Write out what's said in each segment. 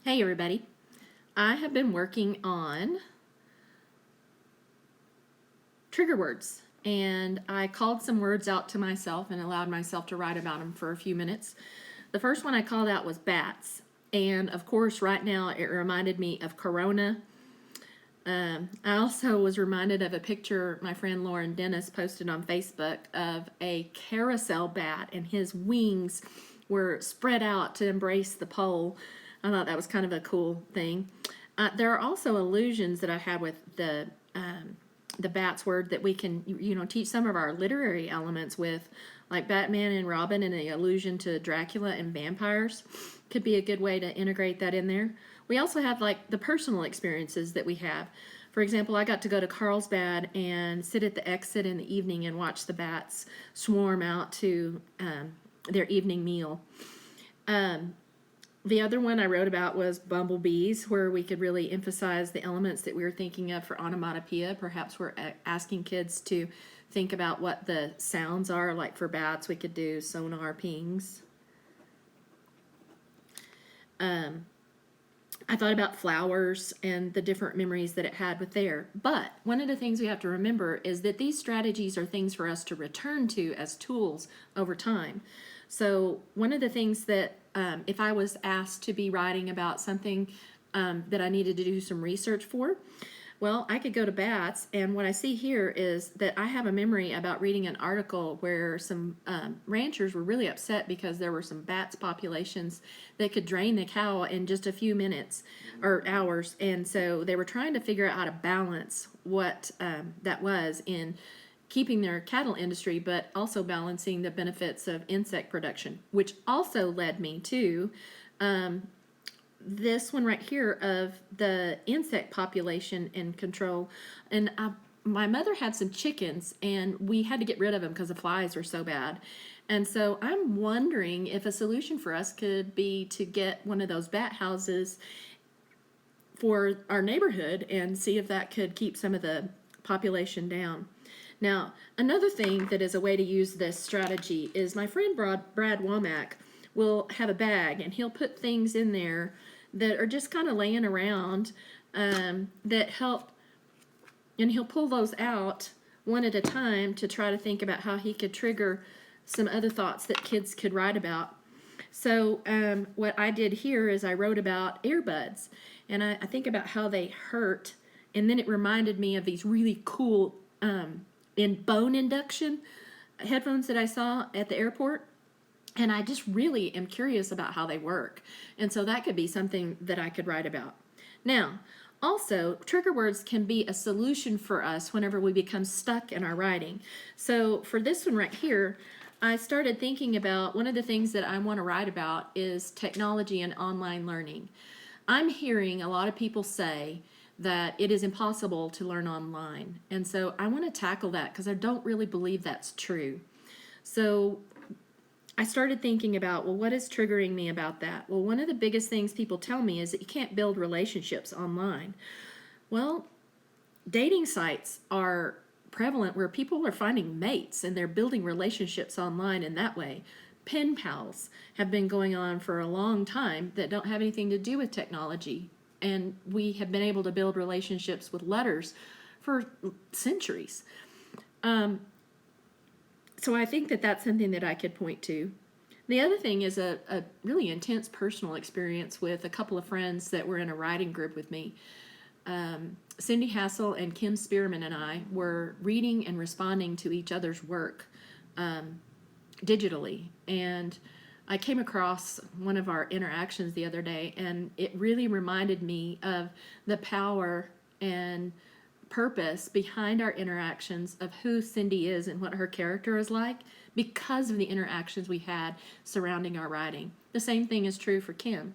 Hey everybody, I have been working on trigger words and I called some words out to myself and allowed myself to write about them for a few minutes. The first one I called out was bats, and of course right now it reminded me of Corona. I also was reminded of a picture my friend Lauren Dennis posted on Facebook of a carousel bat, and his wings were spread out to embrace the pole. I thought that was kind of a cool thing. There are also allusions that I had with the bats word that we can teach some of our literary elements with, like Batman and Robin and the allusion to Dracula and vampires could be a good way to integrate that in there. We also have like the personal experiences that we have. For example, I got to go to Carlsbad and sit at the exit in the evening and watch the bats swarm out to their evening meal. The other one I wrote about was bumblebees, where we could really emphasize the elements that we were thinking of for onomatopoeia. Perhaps we're asking kids to think about what the sounds are. Like for bats, we could do sonar pings. I thought about flowers and the different memories that it had with there. But one of the things we have to remember is that these strategies are things for us to return to as tools over time. So one of the things that if I was asked to be writing about something that I needed to do some research for, well, I could go to bats, and what I see here is that I have a memory about reading an article where some ranchers were really upset because there were some bats populations that could drain the cow in just a few minutes or hours, and so they were trying to figure out how to balance what that was in keeping their cattle industry, but also balancing the benefits of insect production, which also led me to this one right here of the insect population and control. And my mother had some chickens, and we had to get rid of them because the flies were so bad. And so I'm wondering if a solution for us could be to get one of those bat houses for our neighborhood and see if that could keep some of the population down. Now, another thing that is a way to use this strategy is my friend Brad Womack will have a bag, and he'll put things in there that are just kind of laying around that help, and he'll pull those out one at a time to try to think about how he could trigger some other thoughts that kids could write about. So what I did here is I wrote about earbuds, and I think about how they hurt, and then it reminded me of these really cool in bone induction headphones that I saw at the airport. And I just really am curious about how they work. And so that could be something that I could write about. Now, also, trigger words can be a solution for us whenever we become stuck in our writing. So for this one right here, I started thinking about one of the things that I want to write about is technology and online learning. I'm hearing a lot of people say that it is impossible to learn online. And so I want to tackle that because I don't really believe that's true. So I started thinking about, well, what is triggering me about that? Well, one of the biggest things people tell me is that you can't build relationships online. Well, dating sites are prevalent where people are finding mates and they're building relationships online in that way. Pen pals have been going on for a long time that don't have anything to do with technology. And we have been able to build relationships with letters for centuries. So I think that that's something that I could point to. The other thing is a really intense personal experience with a couple of friends that were in a writing group with me. Cindy Hassel and Kim Spearman and I were reading and responding to each other's work digitally. And I came across one of our interactions the other day, and it really reminded me of the power and purpose behind our interactions of who Cindy is and what her character is like because of the interactions we had surrounding our writing. The same thing is true for Kim.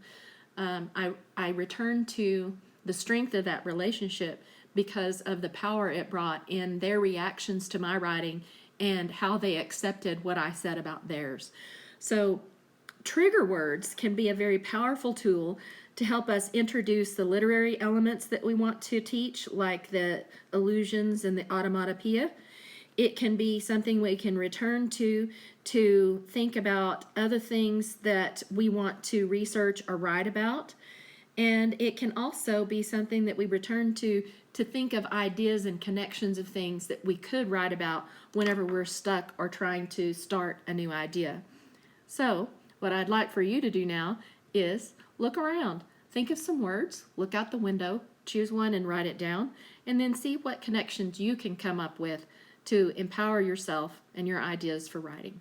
I returned to the strength of that relationship because of the power it brought in their reactions to my writing and how they accepted what I said about theirs. So trigger words can be a very powerful tool to help us introduce the literary elements that we want to teach, like the allusions and the automatopoeia. It can be something we can return to think about other things that we want to research or write about. And it can also be something that we return to think of ideas and connections of things that we could write about whenever we're stuck or trying to start a new idea. So, what I'd like for you to do now is look around. Think of some words, look out the window, choose one and write it down, and then see what connections you can come up with to empower yourself and your ideas for writing.